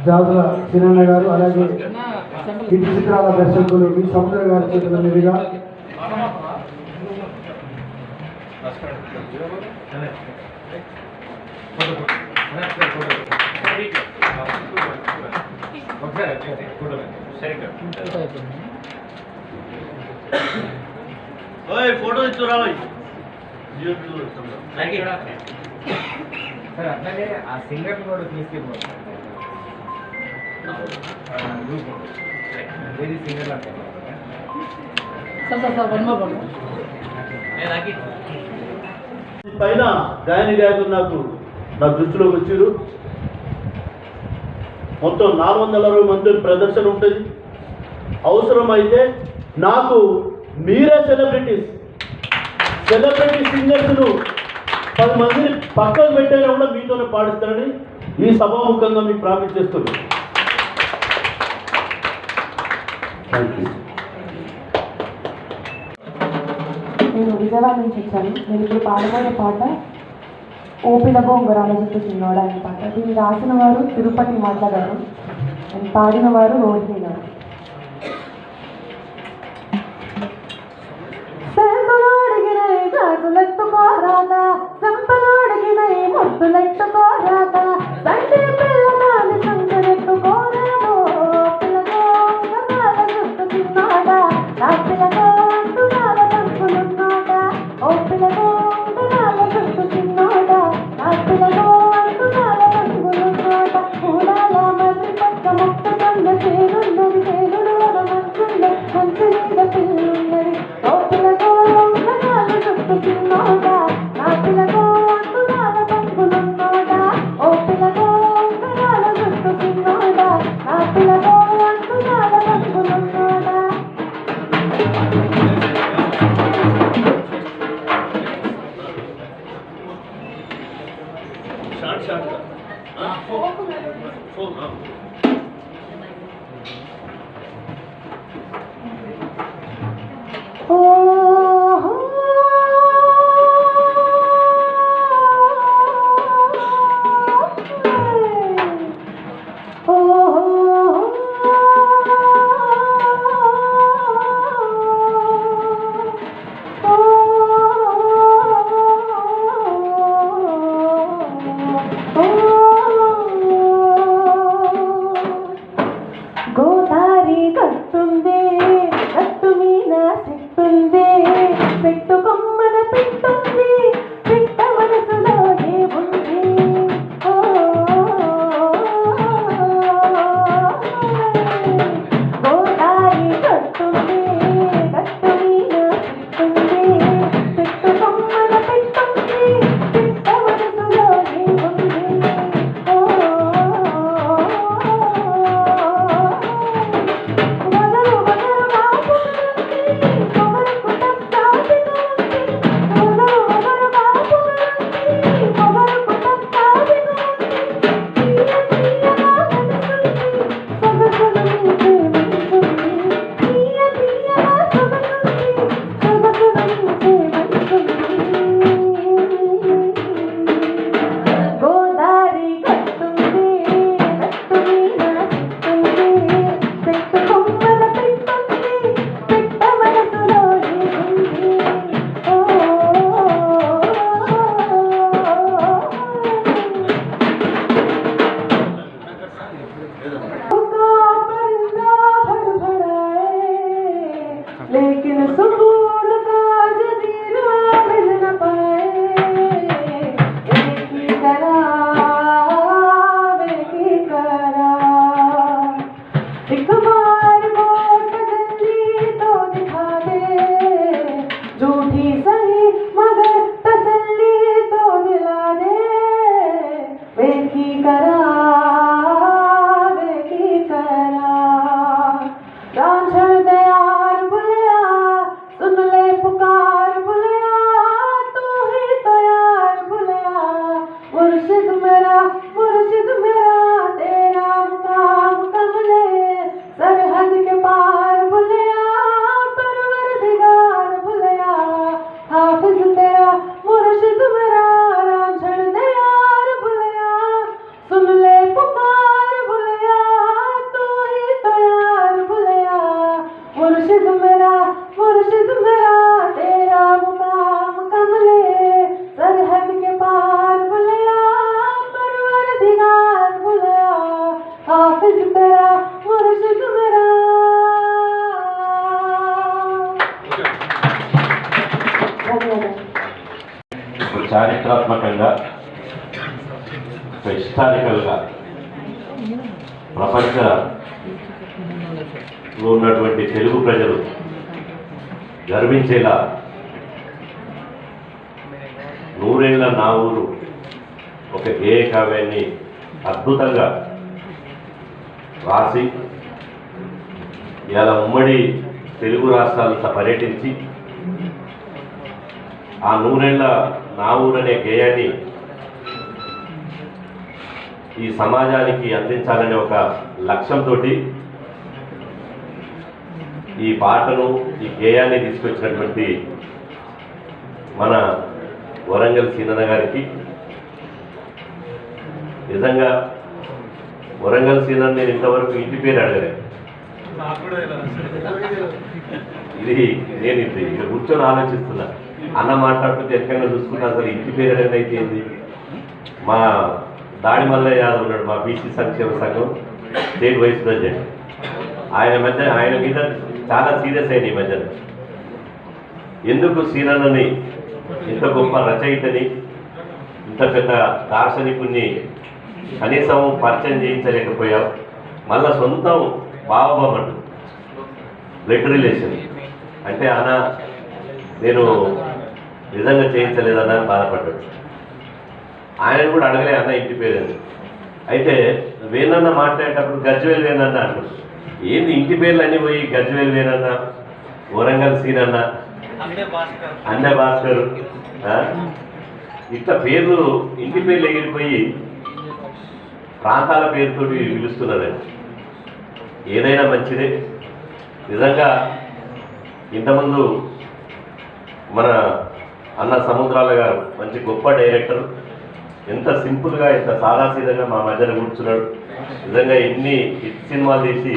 జాతుల సినన్న గారు అలాగే ఇంటి చిత్రాల దర్శకులు వి సముద్ర గారి చేతుల మీదుగా ఫోటో ఇచ్చురా సార్ అట్లాగే ఆ సింగర్ కూడా తీసుకెళ్ళిపోతారు వేరే సింగర్ పైన గాయని గాయకులు నా దృష్టిలోకి వచ్చారు. మొత్తం 460 మంది ప్రదర్శన ఉంటుంది. అవసరమైతే నాకు మీరే సెలబ్రిటీ సింగర్స్ను 10 మందిని పక్కకు పెట్టైనా కూడా మీతోనే పాడిస్తారని ఈ సభాముఖంగా మీకు ప్రామిస్ చేస్తున్నాను. నేను విజయవాడ నుంచి వచ్చాను. నేను ఇప్పుడు పాడబోయే పాట ఓపిలగో ఉంగరాల చుట్టూ చిన్నోడా అనే పాట. దీన్ని రాసిన వారు తిరుపతి మాట్లాడారు అండ్ పాడిన వారు రోహిణి గారు. గాజులెట్టుకోరాదా సంపలోడిగిన ముద్దులెట్టుకోరాదా తండ్రి పిల్లగాలి సంకరెట్టుకోరాదో పిల్లగో ఉంగరాల చుట్టూ చిన్నోడా నా పిల్లగో అంటున్నాల రంగులున్నాడా ఓ పిల్లగో ఉంగరాల చుట్టూ చిన్నోడా నా పిల్లగో అంటున్నాల రంగులున్నాడా పూలాల మర్రి పక్క మొక్క సంగ చేరున్నది చేరుడు వర మంచుండే మంచి మీద పిల్లున్నది ఓ పిల్లగో ఉంగరాల చుట్టూ చిన్నోడా నా పిల్లగో అంటున్నాల రంగులున్నాడా ఓ పిల్లగో ఉంగరాల చుట్టూ చిన్నోడా నా పిల్లగో అంటున్నాల రంగులున్నాడా. గోదారి కట్టుంది కట్టు మీద సిట్టుంది పెట్టు కొమ్మన పెట్టుంది పెట్ట మనసులో ఏముంది గోదారి కట్టుంది కట్టు మీద సిట్టుంది పెట్టు కొమ్మన పెట్టుంది పెట్ట మనసులో ఏముంది लेकिन सुकून का जजीरा मिल न पाए एक ही करा एक बार वोट जल्दी तो दिखा दे झूठी सही मगर तसल्ली तो दिला दे एक ही करा చారిత్రాత్మకంగా హిస్టారికల్గా ప్రపంచంలో ఉన్నటువంటి తెలుగు ప్రజలు గర్వించేలా నూరేళ్ల నా ఊరు ఒక గేయ కావ్యాన్ని అద్భుతంగా రాసి ఇలా ఉమ్మడి తెలుగు రాష్ట్రాలంతా పర్యటించి ఆ నూరేళ్ల నా ఊరు అనే గేయాన్ని ఈ సమాజానికి అందించాలనే ఒక లక్ష్యంతో ఈ పాటను ఈ గేయాన్ని తీసుకొచ్చినటువంటి మన వరంగల్ సీనన్న గారికి నిజంగా వరంగల్ సీనన్న నేను ఇంతవరకు ఇంటి పేరు అడగలే. ఇది నేను ఇక్కడ కూర్చొని ఆలోచిస్తున్నా. అన్న మాట్లాడుతుంటే ఎక్కడైనా చూసుకుంటే అసలు ఇంటి పేరు అయితే ఏంది. మా దాడిమల్ల యాదవ్ ఉన్నాడు, మా బీసీ సంక్షేమ సంఘం స్టేట్ వైస్ ప్రెసిడెంట్. ఆయన మీద చాలా సీరియస్ అయింది ఈ మధ్యన. ఎందుకు సీనన్నని ఇంత గొప్ప రచయితని ఇంత పెద్ద దార్శనికుని కనీసం పరిచయం చేయించలేకపోయావు, మళ్ళా సొంతం బావబామంటు బ్లడ్ రిలేషన్ అంటే అన్న నేను నిజంగా చేయించలేదన్న బాధపడ్డాడు. ఆయన కూడా అడగలే అన్న ఇంటి పేరు. అయితే వేనన్న మాట్లాడేటప్పుడు గజ్వేల్ వేనన్న అంటారు. ఏంది ఇంటి పేర్లు అన్నీ పోయి గజ్వేల్ వేనన్న, వరంగల్ సీనన్న, అన్న భాస్కర్, ఇట్లా పేర్లు ఇంటి పేర్లు ఎగిరిపోయి ప్రాంతాల పేరుతో పిలుస్తున్నారండి. ఏదైనా మంచిదే. నిజంగా ఇంతకుముందు మన అన్న సముద్రాల గారు మంచి గొప్ప డైరెక్టర్, ఎంత సింపుల్గా ఎంత సాదాసీదంగా మా మధ్యన కూర్చున్నాడు. నిజంగా ఎన్ని హిట్ సినిమాలు తీసి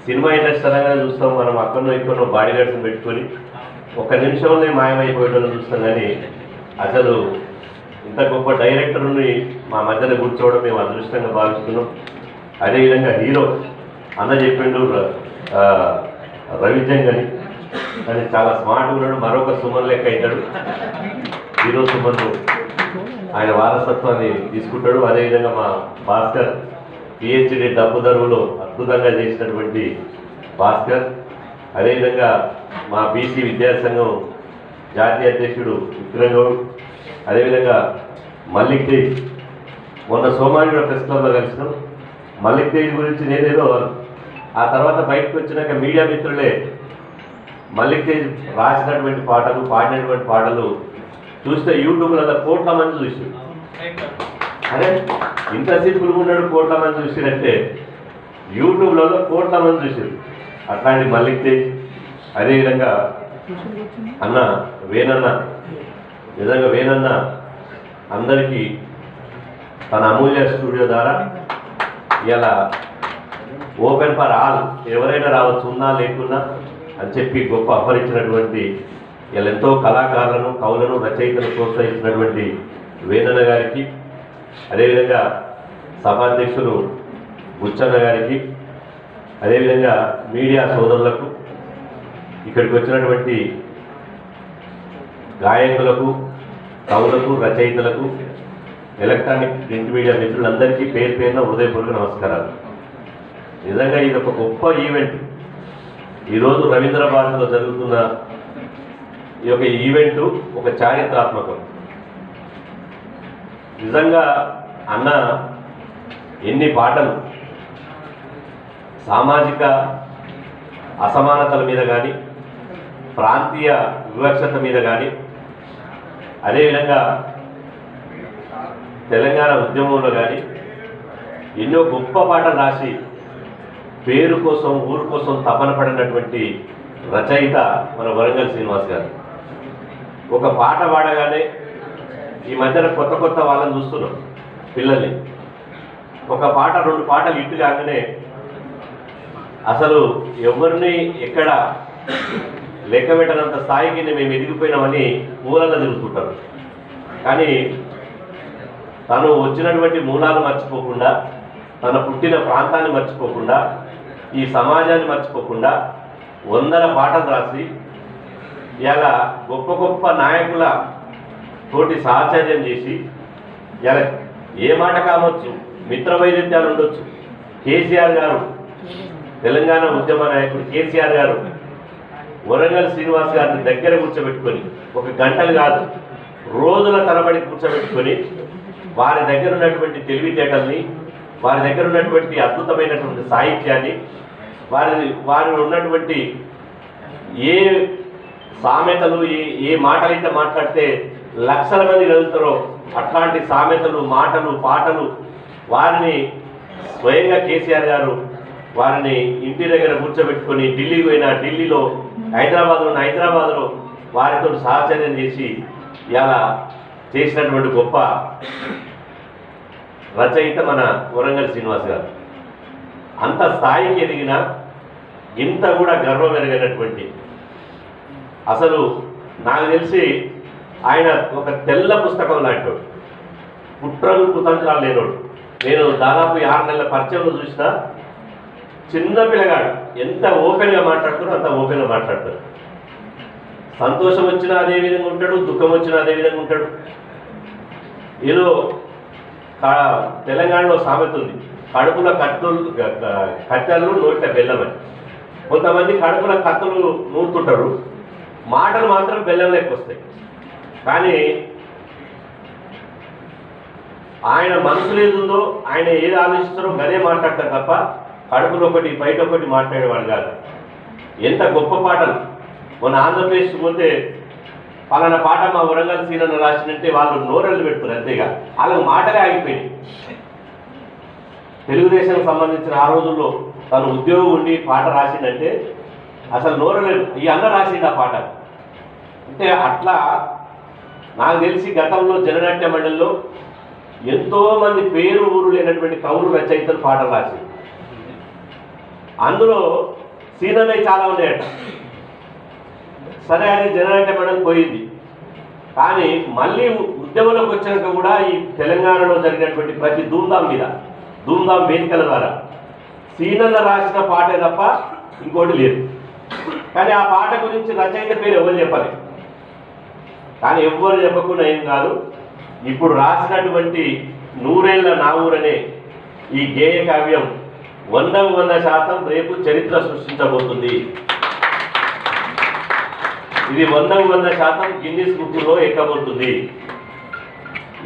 సినిమా ఇండస్ట్రీ అనగానే చూస్తాం మనం అక్కడనో ఇక్కడనో బాడీ గార్డ్స్ని పెట్టుకొని ఒక్క నిమిషంలోనే మాయమైపోయేటోని చూస్తాం. కానీ అసలు ఇంత గొప్ప డైరెక్టర్ని మా మధ్యన కూర్చోవడం మేము అదృష్టంగా భావిస్తున్నాం. అదేవిధంగా హీరో అన్న చెప్పిండు రవిచంద్ అని, కానీ చాలా స్మార్ట్గా ఉన్నాడు. మరొక సుమన్ లెక్క అవుతాడు. హీరో సుమన్ ఆయన వారసత్వాన్ని తీసుకుంటాడు. అదేవిధంగా మా భాస్కర్ పిహెచ్డి డబ్బు దరువులో అద్భుతంగా చేసినటువంటి భాస్కర్. అదేవిధంగా మా బీసీ విద్యాసంఘం జాతీయ అధ్యక్షుడు విక్రమ్ గౌడ్. అదేవిధంగా మల్లిక్ తేజ్. మొన్న సోమాజిగూడ ప్రెస్ క్లబ్లో కలిసినాం. మల్లిక్ తేజ్ గురించి నేనేదో ఆ తర్వాత బయటకు వచ్చినాక మీడియా మిత్రులే మల్లిక్ తేజ్ రాసినటువంటి పాటలు పాడినటువంటి పాటలు చూస్తే యూట్యూబ్లలో కోట్ల మంది చూసారు. అరే ఇంత సింపుల్గా ఉన్నాడు కోట్ల మంది చూసారంటే యూట్యూబ్లలో కోట్ల మంది చూసారు. అట్లాంటి మల్లిక్ తేజ్. అదేవిధంగా అన్న వేనన్న, నిజంగా వేనన్న అందరికీ తన అమూల్య స్టూడియో ద్వారా ఇలా ఓపెన్ ఫర్ ఆల్, ఎవరైనా రావచ్చు, ఉన్నా లేకున్నా అని చెప్పి గొప్ప అపహరించినటువంటి ఇలా ఎంతో కళాకారులను, కవులను, రచయితలను ప్రోత్సహించినటువంటి వేనన్న గారికి, అదేవిధంగా సభాధ్యక్షులు బుచ్చన్న గారికి, అదేవిధంగా మీడియా సోదరులకు, ఇక్కడికి వచ్చినటువంటి గాయకులకు, కవులకు, రచయితలకు, ఎలక్ట్రానిక్ ప్రింట్ మీడియా మిత్రులందరికీ పేరు పేరున హృదయపూర్వక నమస్కారాలు. నిజంగా ఇది ఒక గొప్ప ఈవెంట్. ఈరోజు రవీంద్ర భారతిలో జరుగుతున్న ఈ యొక్క ఈవెంటు ఒక చారిత్రాత్మకం. నిజంగా అన్న ఎన్ని పాటలు సామాజిక అసమానతల మీద కానీ, ప్రాంతీయ వివక్షత మీద కానీ, అదేవిధంగా తెలంగాణ ఉద్యమంలో కానీ ఎన్నో గొప్ప పాటలు రాసి పేరు కోసం, ఊరు కోసం తపన పడినటువంటి రచయిత మన వరంగల్ శ్రీనివాస్ గారు. ఒక పాట పాడగానే ఈ మధ్యన కొత్త కొత్త వాళ్ళని చూస్తున్నాం పిల్లల్ని. ఒక పాట, రెండు పాటలు హిట్ కాగానే అసలు ఎవరిని ఎక్కడ లెక్క పెట్టనంత స్థాయికి మేము ఎదిగిపోయినామని మూలాల్లో తిరుగుతుంటారు. కానీ తను వచ్చినటువంటి మూలాలు మర్చిపోకుండా, తన పుట్టిన ప్రాంతాన్ని మర్చిపోకుండా, ఈ సమాజాన్ని మర్చిపోకుండా 100 పాటలు రాసి ఇలా గొప్ప గొప్ప నాయకుల తోటి సహచర్యం చేసి ఇలా ఏ మాట కావచ్చు, మిత్ర వైరుధ్యాలు ఉండొచ్చు. కేసీఆర్ గారు, తెలంగాణ ఉద్యమ నాయకుడు కేసీఆర్ గారు వరంగల్ శ్రీనివాస్ గారిని దగ్గర కూర్చోబెట్టుకొని, ఒక గంటలు కాదు రోజుల తరబడి కూర్చోబెట్టుకొని వారి దగ్గర ఉన్నటువంటి తెలివితేటల్ని, వారి దగ్గర ఉన్నటువంటి అద్భుతమైనటువంటి సాహిత్యాన్ని, వారి ఉన్నటువంటి ఏ సామెతలు, ఏ మాటలైతే మాట్లాడితే లక్షల మంది కలుగుతారో అట్లాంటి సామెతలు, మాటలు, పాటలు వారిని స్వయంగా కేసీఆర్ గారు వారిని ఇంటి దగ్గర కూర్చోబెట్టుకొని ఢిల్లీకి పోయినా ఢిల్లీలో, హైదరాబాద్లో వారితో సహచర్యం చేసి ఇలా చేసినటువంటి గొప్ప రచయిత మన వరంగల్ శ్రీనివాస్ గారు. అంత స్థాయికి ఎదిగిన, ఇంత కూడా గర్వం ఎరగనటువంటి, అసలు నాకు తెలిసి ఆయన ఒక తెల్ల పుస్తకం లాంటివాడు, కుట్రలు కుతంత్రాలు లేనోడు. నేను దాదాపు 6 నెలల పరిచయంలో చూసిన చిన్న పిల్లగాడు ఎంత ఓపెన్గా మాట్లాడుతాడో అంత ఓపెన్గా మాట్లాడతాడు. సంతోషం వచ్చినా అదే విధంగా ఉంటాడు, దుఃఖం వచ్చినా అదే విధంగా ఉంటాడు. ఏదో తెలంగాణలో సామెత ఉంది, కడుపుల కత్తెలు నోట్ల బెల్లమని. కొంతమంది కడుపుల కత్తులు నూరుతుంటారు, మాటలు మాత్రం బెల్లం లెక్క వస్తాయి. కానీ ఆయన మనసులో ఏదుందో, ఆయన ఏది ఆలోచిస్తారో గదే మాట్లాడతారు తప్ప కడుపులో ఒకటి బయట ఒకటి మాట్లాడేవాడు కాదు. ఎంత గొప్ప పాటలు. మన ఆంధ్రప్రదేశ్ పోతే పలానా పాట మా వరంగల్ సీనన్న రాసినంటే వాళ్ళు నోరెళ్ళు పెడుతున్నారు, అంతేగా వాళ్ళకి మాటలే ఆగిపోయింది. తెలుగుదేశానికి సంబంధించిన ఆ రోజుల్లో తను ఉద్యోగం ఉండి పాట రాసిందంటే అసలు నోరెళ్ళు, ఈ అన్న రాసింది ఆ పాట అంటే. అట్లా నాకు తెలిసి గతంలో జననాట్య మండలిలో ఎంతోమంది పేరు ఊరు లేనటువంటి కవులు, రచయితలు పాటలు రాసి, అందులో సీనన్నవి చాలా ఉన్నాయట. సరే, అది జననాట్య మండలి పోయింది. కానీ మళ్ళీ ఉద్యమంలోకి వచ్చినాక కూడా ఈ తెలంగాణలో జరిగినటువంటి ప్రతి ధూమ్ధాం వేదికల ద్వారా సీనన్న రాసిన పాటే తప్ప ఇంకోటి లేదు. కానీ ఆ పాట గురించి రచయిత పేరు ఎవరు చెప్పాలి, కానీ ఎవ్వరు చెప్పకుండా ఏం కాదు. ఇప్పుడు రాసినటువంటి 100 ఏళ్ల నా ఊరనే ఈ గేయ కావ్యం 100% రేపు చరిత్ర సృష్టించబోతుంది. ఇది 100% గిన్నిస్ బుక్లో ఎక్కబోతుంది.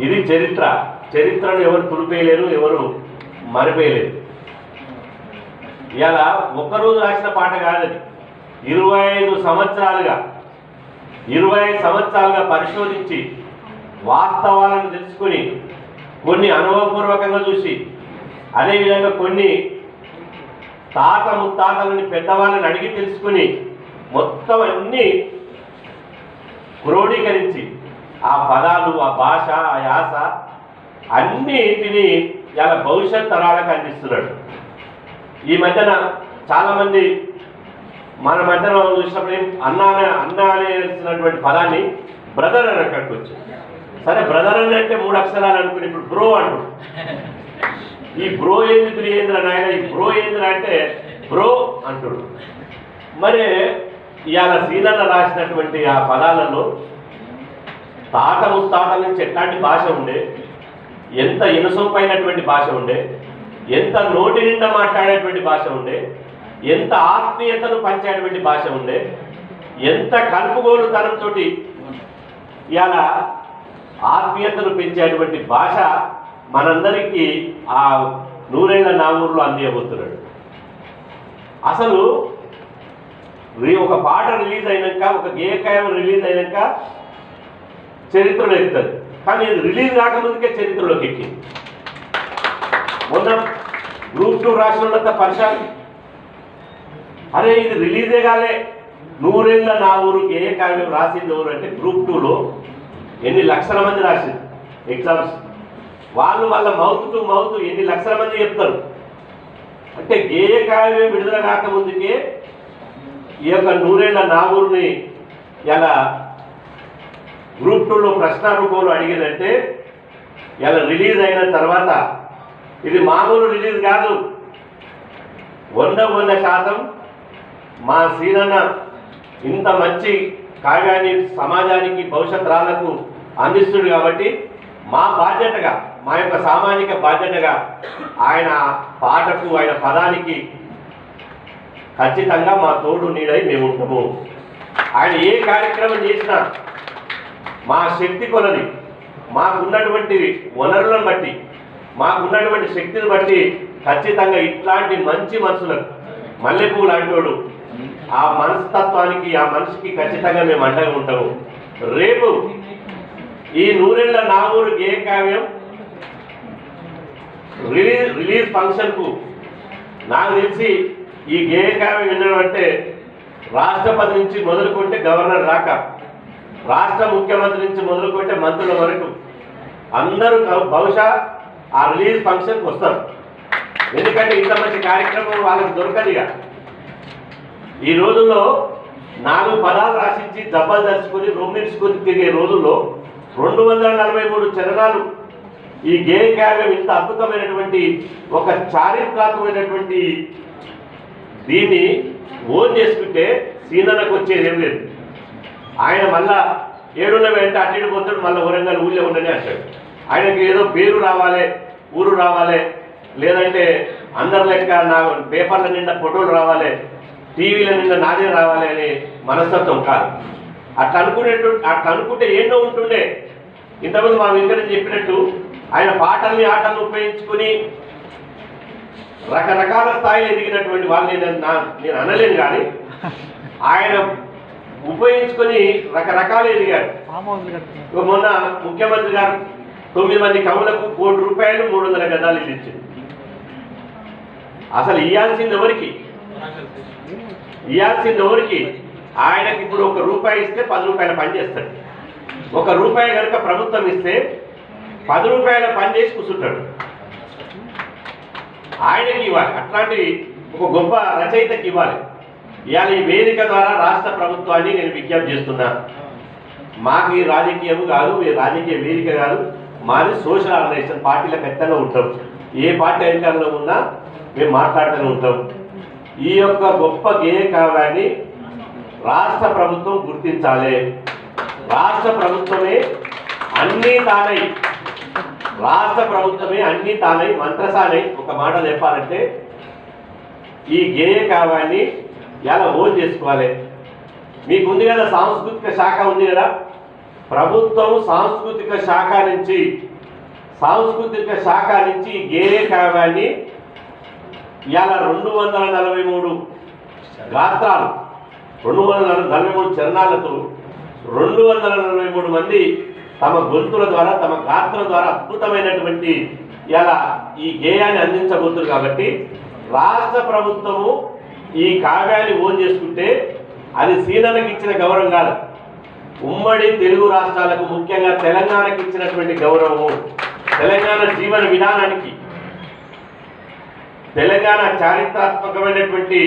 ఇది చరిత్రను ఎవరు తుడిపేయలేరు, ఎవరు మరిపేయలేరు. ఇలా ఒక్కరోజు రాసిన పాట కాదది. 25 సంవత్సరాలుగా పరిశోధించి వాస్తవాలను తెలుసుకుని, కొన్ని అనుభవపూర్వకంగా చూసి, అదేవిధంగా కొన్ని తాత ముత్తాతలని పెద్దవాళ్ళని అడిగి తెలుసుకుని మొత్తం అన్నీ క్రోడీకరించి ఆ పదాలు, ఆ భాష, ఆ యాస అన్నిటినీ ఇలా భవిష్యత్ తరాలకు అందిస్తున్నాడు. ఈ మధ్యన చాలామంది మన మధ్యన చూసినప్పుడు అన్న అనేసినటువంటి పదాన్ని బ్రదర్ అని కట్టుకోవచ్చు. సరే, బ్రదర్ అని అంటే 3 అక్షరాలు అనుకుని ఇప్పుడు బ్రో అంటాడు. ఈ బ్రో ఏంద్ర నాయన, ఈ బ్రో ఏంద్ర అంటే బ్రో అంటాడు. మరి ఇవాళ సీనన్న రాసినటువంటి ఆ పదాలలో తాత ముత్తాతల నుంచి ఎట్లాంటి భాష ఉండే, ఎంత ఇనసొంపైనటువంటి భాష ఉండే, ఎంత నోటి నిండా మాట్లాడేటువంటి భాష ఉండే, ఎంత ఆత్మీయతను పంచేటువంటి భాష ఉండే, ఎంత కలుపుగోలు తనంతో ఇవాళ ఆత్మీయతను పెంచేటువంటి భాష మనందరికీ ఆ 100 ఏళ్ల నా ఊర్లో అందియబోతున్నాడు. అసలు ఒక పాట రిలీజ్ అయినాక, ఒక గేయకాయం రిలీజ్ అయినాక చరిత్రలో ఎక్కుతుంది. కానీ ఇది రిలీజ్ కాకముందుకే చరిత్రలోకి ఎక్కింది. మొన్న గ్రూప్ 2 రాసిన వాళ్ళంతా పరిశాన్, అరే ఇది రిలీజే కాలే, 100 ఏళ్ల నా ఊరు గేయకావ్యం రాసింది ఎవరు అంటే గ్రూప్ 2లో ఎన్ని లక్షల మంది రాసింది ఎగ్జామ్స్. వాళ్ళు వాళ్ళ మౌత్ టు మౌత్ ఎన్ని లక్షల మంది చెప్తారు అంటే గేయకావ్యం విడుదల కాకముందుకే ఈ యొక్క 100 ఏళ్ల నా ఊరిని ఇలా గ్రూప్ 2లో ప్రశ్న రూపంలో అడిగిందంటే ఇలా రిలీజ్ అయిన తర్వాత ఇది మామూలు రిలీజ్ కాదు. 100% మా సీనన్న ఇంత మంచి కావ్యాన్ని సమాజానికి భవిష్యత్ తరాలకు అందిస్తుంది కాబట్టి మా బాధ్యతగా, మా యొక్క సామాజిక బాధ్యతగా ఆయన పాటకు, ఆయన పదానికి ఖచ్చితంగా మా తోడు నీడై మేము ఉంటాము. ఆయన ఏ కార్యక్రమం చేసినా మా శక్తి కొలది, మాకున్నటువంటి వనరులను బట్టి, మాకున్నటువంటి శక్తిని బట్టి ఖచ్చితంగా ఇట్లాంటి మంచి మనసులకు, మల్లెపూ లాంటోడు ఆ మనస్తత్వానికి, ఆ మనిషికి ఖచ్చితంగా మేము అండగా ఉంటాము. రేపు ఈ నూరేళ్ల నా ఊరు గేయ కావ్యం రిలీజ్ ఫంక్షన్కు నాకు తెలిసి ఈ గేయ కావ్యం వినడం అంటే రాష్ట్రపతి నుంచి మొదలుకుంటే గవర్నర్ దాకా, రాష్ట్ర ముఖ్యమంత్రి నుంచి మొదలుకుంటే మంత్రుల వరకు అందరూ బహుశా ఆ రిలీజ్ ఫంక్షన్కి వస్తారు. ఎందుకంటే ఇంత మంచి కార్యక్రమం వాళ్ళకి దొరకదుగా. ఈ రోజుల్లో 4 పదాలు రాసించి దెబ్బలు దర్చుకొని రొమ్మించుకొని తిరిగే రోజుల్లో 243 చరణాలు ఈ గేయ కావ్యం ఇంత అద్భుతమైనటువంటి ఒక చారిత్రాత్మకమైనటువంటి దీన్ని ఓన్ చేసుకుంటే సీనన్నకు వచ్చేది ఏం లేదు. ఆయన మళ్ళా ఏడున్న వెంట అటు పోతాడు, మళ్ళీ వరంగల్ ఊళ్ళో ఉండని అంటాడు. ఆయనకి ఏదో పేరు రావాలి, ఊరు రావాలి, లేదంటే అందరి లెక్క నా పేపర్ల నిండా ఫోటోలు రావాలి, టీవీల నిండా నాదే రావాలి అనే మనస్తత్వం కాదు. అట్లా అనుకుంటే ఎన్నో ఉంటుండే. ఇంతకుముందు మా వెంకట చెప్పినట్టు ఆయన పాటల్ని ఆటలను ఉపయోగించుకుని రకరకాల స్థాయిలో ఎదిగినటువంటి వాళ్ళని నేను అనలేను, కానీ ఆయన ఉపయోగించుకొని రకరకాలు ఎదిగారు. మొన్న ముఖ్యమంత్రి గారు 9 మంది కవులకు ₹1 300 గజాలు ఇల్లు ఇచ్చింది. అసలు ఇవ్వాల్సింది ఎవరికి? ఆయనకి ఇప్పుడు ₹1 ఇస్తే ₹10 పని చేస్తాడు. ₹1 కనుక ప్రభుత్వం ఇస్తే ₹10 పని చేసి కూర్చుంటాడు. ఆయనకి ఇవ్వాలి, అట్లాంటి ఒక గొప్ప రచయితకి ఇవ్వాలి. ఇవాళ ఈ వేదిక ద్వారా రాష్ట్ర ప్రభుత్వాన్ని నేను విజ్ఞప్తి చేస్తున్నా. మాకు ఈ రాజకీయం కాదు, ఈ రాజకీయ వేదిక కాదు, మాది సోషల్ ఆర్గనైజేషన్. పార్టీల ఖచ్చితంగా ఉంటాం, ఏ పార్టీ అధికారంలో ఉన్నా మేము మాట్లాడుతూనే ఉంటాం. ఈ యొక్క గొప్ప గేయ కావ్యాన్ని రాష్ట్ర ప్రభుత్వం గుర్తించాలి. రాష్ట్ర ప్రభుత్వమే అన్నీ తానై మంత్రసానై ఒక మాట చెప్పాలంటే ఈ గేయ కావ్యాన్ని ఎలా ఓన్ చేసుకోవాలి. మీకు ఉంది కదా, సాంస్కృతిక శాఖ ఉంది కదా, ప్రభుత్వం సాంస్కృతిక శాఖ నుంచి గేయ కావ్యాన్ని ఇలా 243 గాత్రాలు, 243 చరణాలతో 243 మంది తమ గొంతుల ద్వారా, తమ గాత్రం ద్వారా అద్భుతమైనటువంటి ఇలా ఈ గేయాన్ని అందించబోతున్నారు. కాబట్టి రాష్ట్ర ప్రభుత్వము ఈ కావ్యాన్ని ఓన్ చేసుకుంటే అది సీనన్నకి ఇచ్చిన గౌరవం కాదు, ఉమ్మడి తెలుగు రాష్ట్రాలకు, ముఖ్యంగా తెలంగాణకి ఇచ్చినటువంటి గౌరవము, తెలంగాణ జీవన విధానానికి, తెలంగాణ చారిత్రాత్మకమైనటువంటి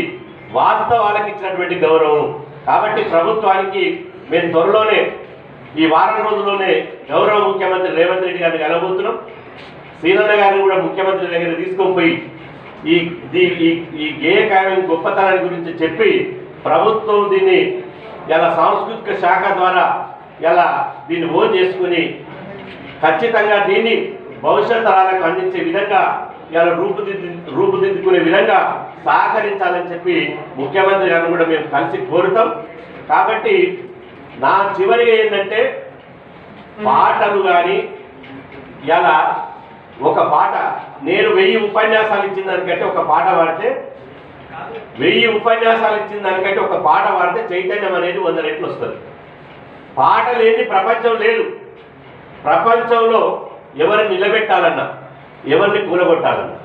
వాస్తవాలకు ఇచ్చినటువంటి గౌరవం. కాబట్టి ప్రభుత్వానికి మేము త్వరలోనే, ఈ వారం రోజుల్లోనే గౌరవ ముఖ్యమంత్రి రేవంత్ రెడ్డి గారిని కలవబోతున్నాం. సీనన్న గారిని కూడా ముఖ్యమంత్రి దగ్గర తీసుకొని పోయి ఈ గేయ కావ్యం గొప్పతనాన్ని గురించి చెప్పి ప్రభుత్వం దీన్ని ఇలా సాంస్కృతిక శాఖ ద్వారా ఇలా దీన్ని ఓన్ చేసుకుని ఖచ్చితంగా దీన్ని భవిష్యత్ తరాలకు అందించే విధంగా ఇలా రూపుదిద్దుకునే విధంగా సహకరించాలని చెప్పి ముఖ్యమంత్రి గారిని కూడా మేము కలిసి కోరుతాం. కాబట్టి నా చివరిగా ఏంటంటే, పాటలు కానీ ఇలా ఒక పాట, నేను 1000 ఉపన్యాసాలు ఇచ్చిన దానికంటే ఒక పాట పాడితే, 1000 ఉపన్యాసాలు ఇచ్చిన దానికంటే ఒక పాట పాడితే చైతన్యం అనేది 100 రెట్లు వస్తుంది. పాట లేని ప్రపంచం లేదు. ప్రపంచంలో ఎవరిని నిలబెట్టాలన్నా, ఎవరిని కూలగొట్టాలన్నా,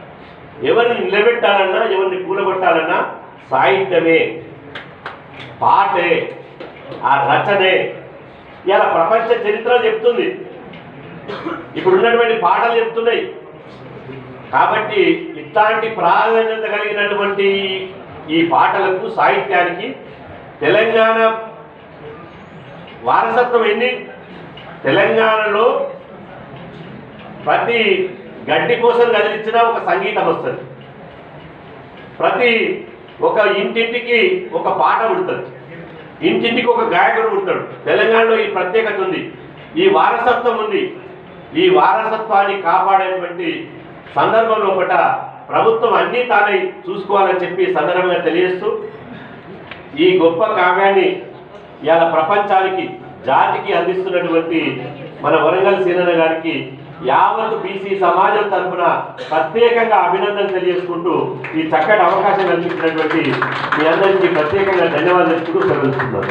ఎవరిని కూలగొట్టాలన్నా సాహిత్యమే, పాటే, ఆ రచనే ఇలా ప్రపంచ చరిత్ర చెప్తుంది. ఇప్పుడు ఉన్నటువంటి పాటలు చెప్తున్నాయి. కాబట్టి ఇట్లాంటి ప్రాధాన్యత కలిగినటువంటి ఈ పాటలకు, సాహిత్యానికి తెలంగాణ వారసత్వం ఎన్ని, తెలంగాణలో ప్రతి గడ్డి కోసం కదిలించినా ఒక సంగీతం వస్తుంది, ప్రతి ఒక ఇంటింటికి ఒక పాట పుడుతుంది. ఇంటింటికి ఒక గాయకుడు పుడతాడు. తెలంగాణలో ఈ ప్రత్యేకత ఉంది, ఈ వారసత్వం ఉంది. ఈ వారసత్వాన్ని కాపాడేటువంటి సందర్భం లోపల ప్రభుత్వం అన్నీ తానే చూసుకోవాలని చెప్పి సందర్భంగా తెలియజేస్తూ ఈ గొప్ప కావ్యాన్ని ఇవాళ ప్రపంచానికి జాతికి అందిస్తున్నటువంటి మన వరంగల్ సీనన్న గారికి యావత్ బీసీ సమాజం తరఫున ప్రత్యేకంగా అభినందనలు తెలియజేసుకుంటూ ఈ చక్కటి అవకాశం కల్పించినటువంటి మీ అందరికీ ప్రత్యేకంగా ధన్యవాదాలు తెలుపుతూ సెలవుస్తున్నాను.